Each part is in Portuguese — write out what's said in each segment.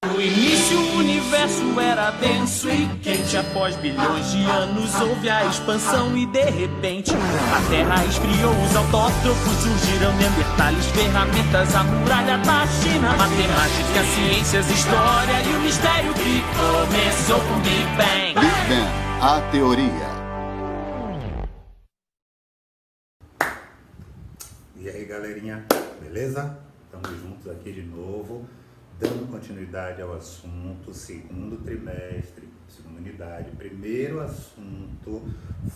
No início o universo era denso e quente. Após bilhões de anos houve a expansão e de repente a Terra esfriou, os autótrofos surgiram, neandertais, ferramentas, a muralha da China, matemática, ciências, história e o mistério que começou com Big Bang. Big Bang, a teoria. E aí, galerinha, beleza? Estamos juntos aqui de novo, dando continuidade ao assunto, segundo trimestre, segunda unidade, primeiro assunto,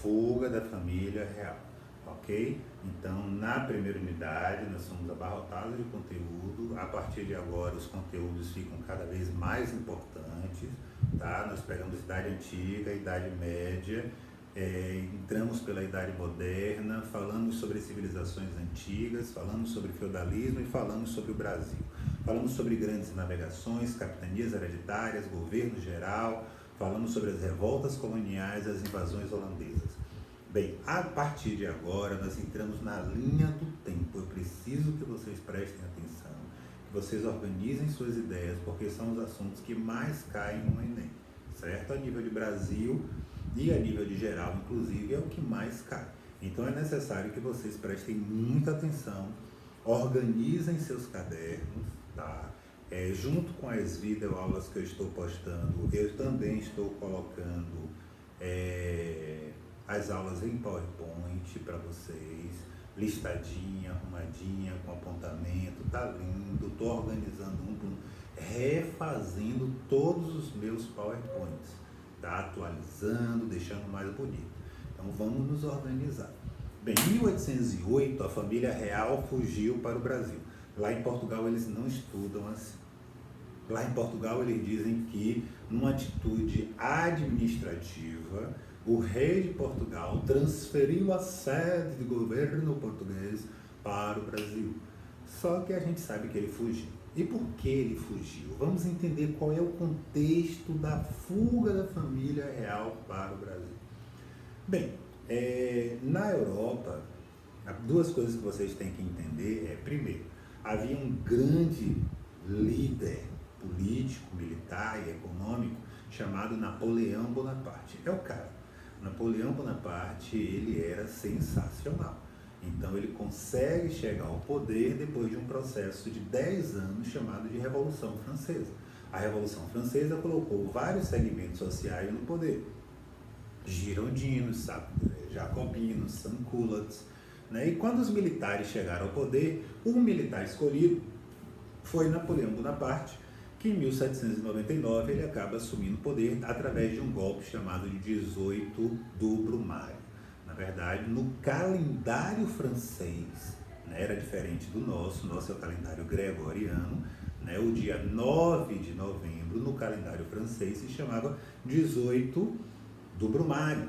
fuga da família real, ok? Então, na primeira unidade, nós somos abarrotados de conteúdo. A partir de agora, os conteúdos ficam cada vez mais importantes, tá? Nós pegamos Idade Antiga, Idade Média, entramos pela Idade Moderna, falamos sobre civilizações antigas, falamos sobre feudalismo e falamos sobre o Brasil. Falamos sobre grandes navegações, capitanias hereditárias, governo geral, falamos sobre as revoltas coloniais, as invasões holandesas. Bem, a partir de agora nós entramos na linha do tempo. Eu preciso que vocês prestem atenção, que vocês organizem suas ideias, porque são os assuntos que mais caem no Enem, certo? A nível de Brasil e a nível de geral, inclusive, é o que mais cai. Então é necessário que vocês prestem muita atenção, organizem seus cadernos, tá? Junto com as videoaulas que eu estou postando, eu também estou colocando as aulas em PowerPoint para vocês, listadinha, arrumadinha, com apontamento, tá lindo, estou organizando refazendo todos os meus PowerPoints, tá? Atualizando, deixando mais bonito. Então vamos nos organizar. Bem, em 1808 a família real fugiu para o Brasil. Lá em Portugal eles não estudam assim. Lá em Portugal eles dizem que, numa atitude administrativa, o rei de Portugal transferiu a sede do governo português para o Brasil. Só que a gente sabe que ele fugiu. E por que ele fugiu? Vamos entender qual é o contexto da fuga da família real para o Brasil. Bem, na Europa, duas coisas que vocês têm que entender primeiro, havia um grande líder político, militar e econômico chamado Napoleão Bonaparte. É o cara. Napoleão Bonaparte, ele era sensacional. Então ele consegue chegar ao poder depois de um processo de 10 anos chamado de Revolução Francesa. A Revolução Francesa colocou vários segmentos sociais no poder. Girondinos, jacobinos, sans-culottes, né? E quando os militares chegaram ao poder, o militar escolhido foi Napoleão Bonaparte, que em 1799 ele acaba assumindo o poder através de um golpe chamado de 18 do Brumário. Na verdade, no calendário francês, né, era diferente do nosso é o calendário gregoriano, né, o dia 9 de novembro, no calendário francês, se chamava 18 do Brumário.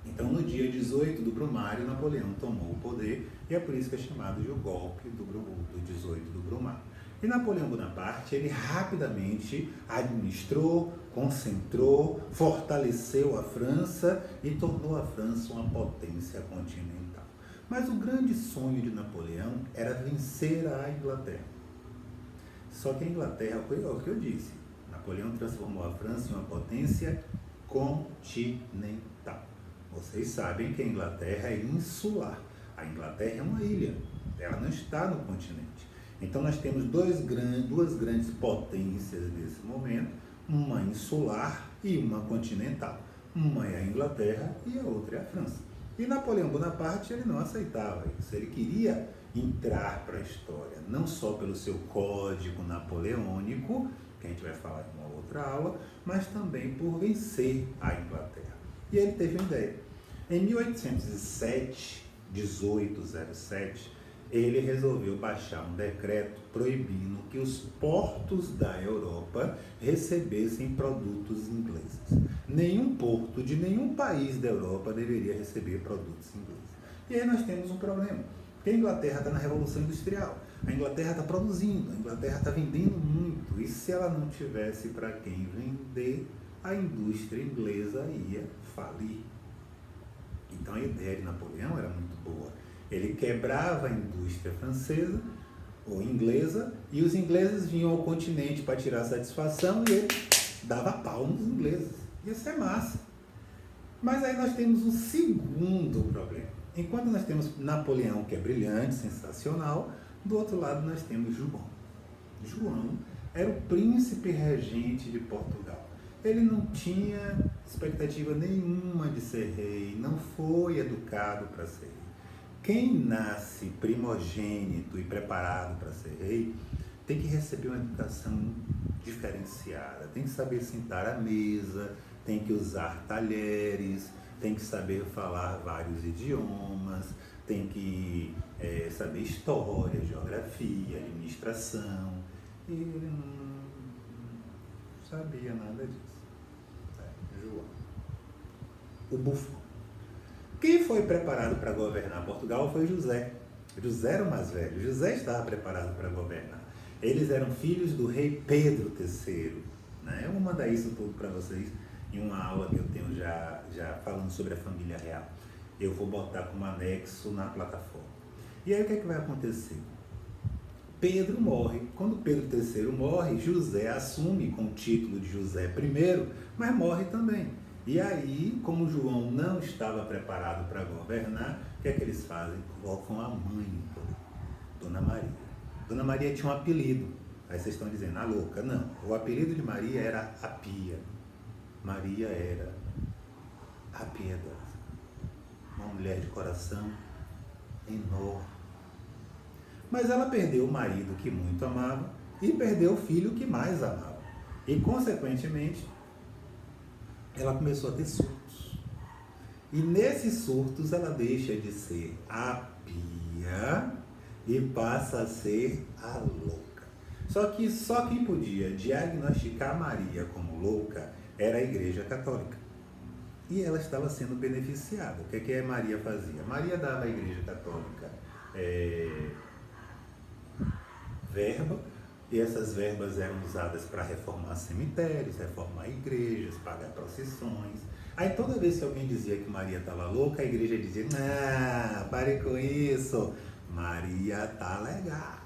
Então, no dia 18 do Brumário, Napoleão tomou o poder, e é por isso que é chamado de o golpe do 18 do Brumário. E Napoleão Bonaparte, ele rapidamente administrou, concentrou, fortaleceu a França e tornou a França uma potência continental. Mas o grande sonho de Napoleão era vencer a Inglaterra. Só que a Inglaterra, foi o que eu disse, Napoleão transformou a França em uma potência continental. Vocês sabem que a Inglaterra é insular. A Inglaterra é uma ilha, ela não está no continente. Então nós temos duas grandes potências nesse momento, uma insular e uma continental. Uma é a Inglaterra e a outra é a França. E Napoleão Bonaparte, ele não aceitava isso. Ele queria entrar para a história, não só pelo seu código napoleônico, que a gente vai falar em uma outra aula, mas também por vencer a Inglaterra. E ele teve uma ideia. Em 1807, ele resolveu baixar um decreto proibindo que os portos da Europa recebessem produtos ingleses. Nenhum porto de nenhum país da Europa deveria receber produtos ingleses. E aí nós temos um problema, porque a Inglaterra está na Revolução Industrial, a Inglaterra está produzindo, a Inglaterra está vendendo muito, e se ela não tivesse para quem vender, a indústria inglesa ia falir. Então a ideia de Napoleão era muito boa. Ele quebrava a indústria francesa, ou inglesa, e os ingleses vinham ao continente para tirar satisfação e ele dava pau nos ingleses. Isso é massa. Mas aí nós temos um segundo problema. Enquanto nós temos Napoleão, que é brilhante, sensacional, do outro lado nós temos João. João era o príncipe regente de Portugal. Ele não tinha expectativa nenhuma de ser rei, não foi educado para ser rei. Quem nasce primogênito e preparado para ser rei tem que receber uma educação diferenciada, tem que saber sentar à mesa, tem que usar talheres, tem que saber falar vários idiomas, tem que saber história, geografia, administração. E ele não sabia nada disso. João. O bufão. Quem foi preparado para governar Portugal foi José. José era o mais velho. José estava preparado para governar. Eles eram filhos do rei Pedro III. Né? Eu vou mandar isso tudo para vocês em uma aula que eu tenho já falando sobre a família real. Eu vou botar como anexo na plataforma. E aí o que é que vai acontecer? Pedro morre. Quando Pedro III morre, José assume com o título de José I, mas morre também. E aí, como João não estava preparado para governar, o que é que eles fazem? Colocam a mãe, Dona Maria. Dona Maria tinha um apelido. Aí vocês estão dizendo, a louca. Não, o apelido de Maria era a Pia. Maria era a piedosa. Uma mulher de coração enorme. Mas ela perdeu o marido que muito amava e perdeu o filho que mais amava. E, consequentemente, ela começou a ter surtos. E nesses surtos ela deixa de ser a Pia e passa a ser a louca. Só que só quem podia diagnosticar Maria como louca era a Igreja Católica. E ela estava sendo beneficiada. O que a Maria fazia? Maria dava à Igreja Católica verba, e essas verbas eram usadas para reformar cemitérios, reformar igrejas, pagar procissões. Aí toda vez que alguém dizia que Maria estava louca, a igreja dizia, pare com isso, Maria tá legal.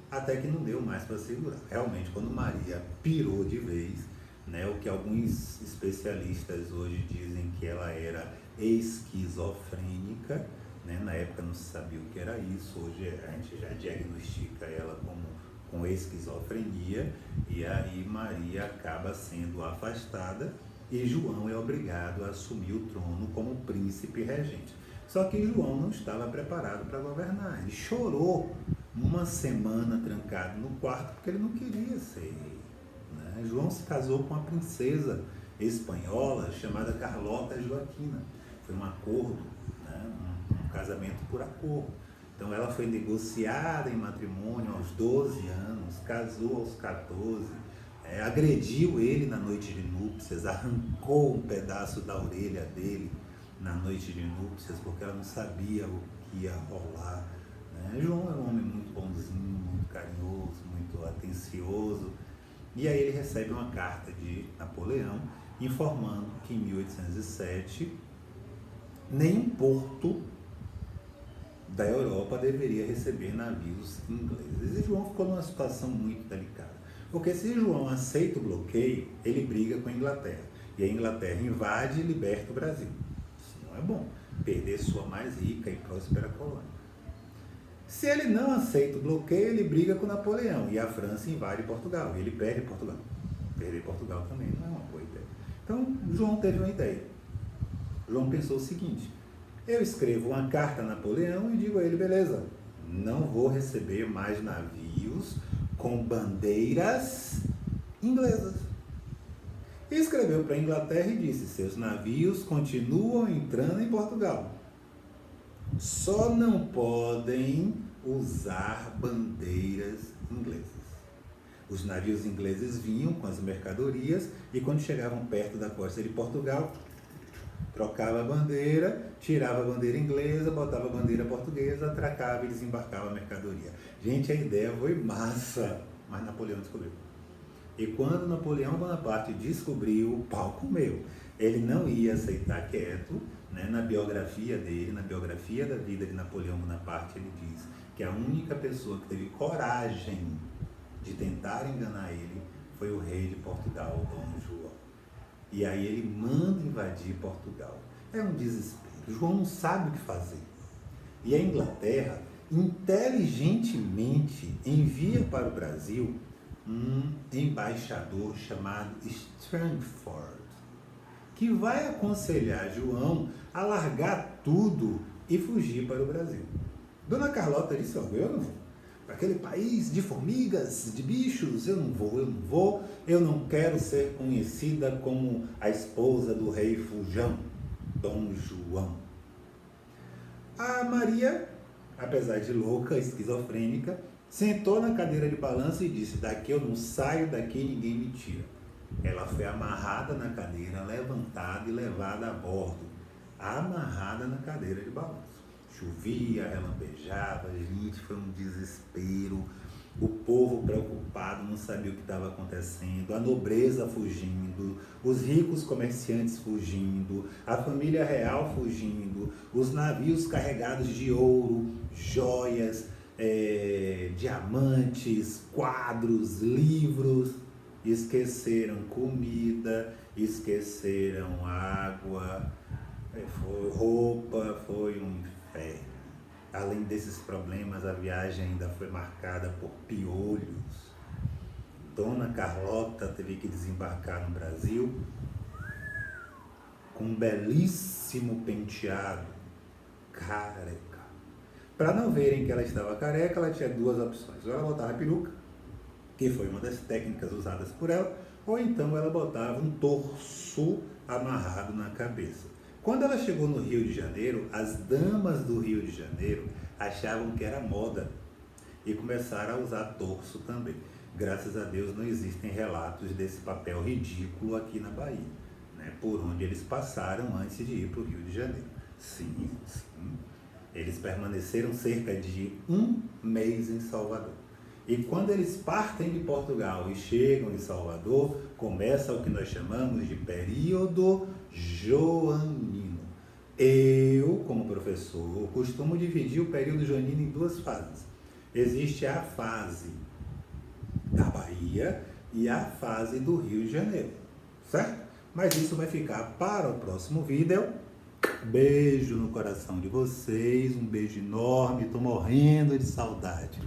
Até que não deu mais para segurar. Realmente, quando Maria pirou de vez, né, o que alguns especialistas hoje dizem que ela era esquizofrênica, né? Na época não se sabia o que era isso, hoje a gente já diagnostica ela com esquizofrenia, e aí Maria acaba sendo afastada e João é obrigado a assumir o trono como príncipe regente. Só que João não estava preparado para governar, ele chorou uma semana trancado no quarto porque ele não queria ser rei. Né? João se casou com uma princesa espanhola chamada Carlota Joaquina, foi um acordo, né? Um casamento por acordo. Então ela foi negociada em matrimônio aos 12 anos, casou aos 14, agrediu ele na noite de núpcias, arrancou um pedaço da orelha dele na noite de núpcias, porque ela não sabia o que ia rolar. Né? João é um homem muito bonzinho, muito carinhoso, muito atencioso. E aí ele recebe uma carta de Napoleão informando que em 1807 nenhum porto da Europa deveria receber navios ingleses. E João ficou numa situação muito delicada. Porque se João aceita o bloqueio, ele briga com a Inglaterra. E a Inglaterra invade e liberta o Brasil. Isso não é bom. Perder sua mais rica e próspera colônia. Se ele não aceita o bloqueio, ele briga com Napoleão. E a França invade Portugal. E ele perde Portugal. Perder Portugal também não é uma boa ideia. Então, João teve uma ideia. João pensou o seguinte: eu escrevo uma carta a Napoleão e digo a ele, beleza, não vou receber mais navios com bandeiras inglesas. E escreveu para a Inglaterra e disse, seus navios continuam entrando em Portugal. Só não podem usar bandeiras inglesas. Os navios ingleses vinham com as mercadorias e quando chegavam perto da costa de Portugal, trocava a bandeira, tirava a bandeira inglesa, botava a bandeira portuguesa, atracava e desembarcava a mercadoria. Gente, a ideia foi massa, mas Napoleão descobriu. E quando Napoleão Bonaparte descobriu, o pau comeu. Ele não ia aceitar quieto, né? Na biografia dele, na biografia da vida de Napoleão Bonaparte, ele diz que a única pessoa que teve coragem de tentar enganar ele foi o rei de Portugal, Dom João. E aí ele manda invadir Portugal. É um desespero. João não sabe o que fazer. E a Inglaterra, inteligentemente, envia para o Brasil um embaixador chamado Strangford, que vai aconselhar João a largar tudo e fugir para o Brasil. Dona Carlota disse: eu não vou. Para aquele país de formigas, de bichos, eu não vou. Eu não quero ser conhecida como a esposa do rei Fujão, Dom João. A Maria, apesar de louca, esquizofrênica, sentou na cadeira de balanço e disse: daqui eu não saio, daqui ninguém me tira. Ela foi amarrada na cadeira, levantada e levada a bordo, amarrada na cadeira de balanço. Chovia, relampejava, gente, foi um desespero. O povo preocupado, não sabia o que estava acontecendo, a nobreza fugindo, os ricos comerciantes fugindo, a família real fugindo, os navios carregados de ouro, joias, diamantes, quadros, livros. Esqueceram comida, esqueceram água, roupa, foi um inferno. Além desses problemas, a viagem ainda foi marcada por piolhos. Dona Carlota teve que desembarcar no Brasil com um belíssimo penteado careca. Para não verem que ela estava careca, ela tinha duas opções. Ou ela botava a peruca, que foi uma das técnicas usadas por ela, ou então ela botava um torso amarrado na cabeça. Quando ela chegou no Rio de Janeiro, as damas do Rio de Janeiro achavam que era moda e começaram a usar torso também. Graças a Deus não existem relatos desse papel ridículo aqui na Bahia, né, por onde eles passaram antes de ir para o Rio de Janeiro. Sim. Eles permaneceram cerca de 1 mês em Salvador. E quando eles partem de Portugal e chegam em Salvador, começa o que nós chamamos de período joanino. Eu, como professor, costumo dividir o período joanino em 2 fases. Existe a fase da Bahia e a fase do Rio de Janeiro, certo? Mas isso vai ficar para o próximo vídeo. Beijo no coração de vocês, um beijo enorme, estou morrendo de saudade.